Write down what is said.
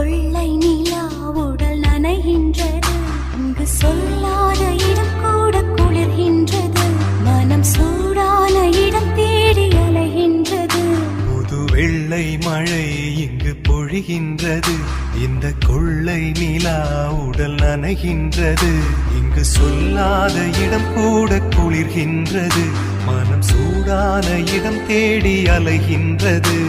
கொள்ளை நிலா உடல் நனைகின்றது. இங்கு சொல்லாத இடம் கூட குளிர்கின்றது. மனம் சூடான இடம் தேடி அலைகின்றது. புது வெள்ளை மழை இங்கு பொழிகின்றது. இந்த கொள்ளை நிலா உடல் நனைகின்றது. இங்கு சொல்லாத இடம் கூட குளிர்கின்றது. மனம் சூடான இடம் தேடி அலைகின்றது.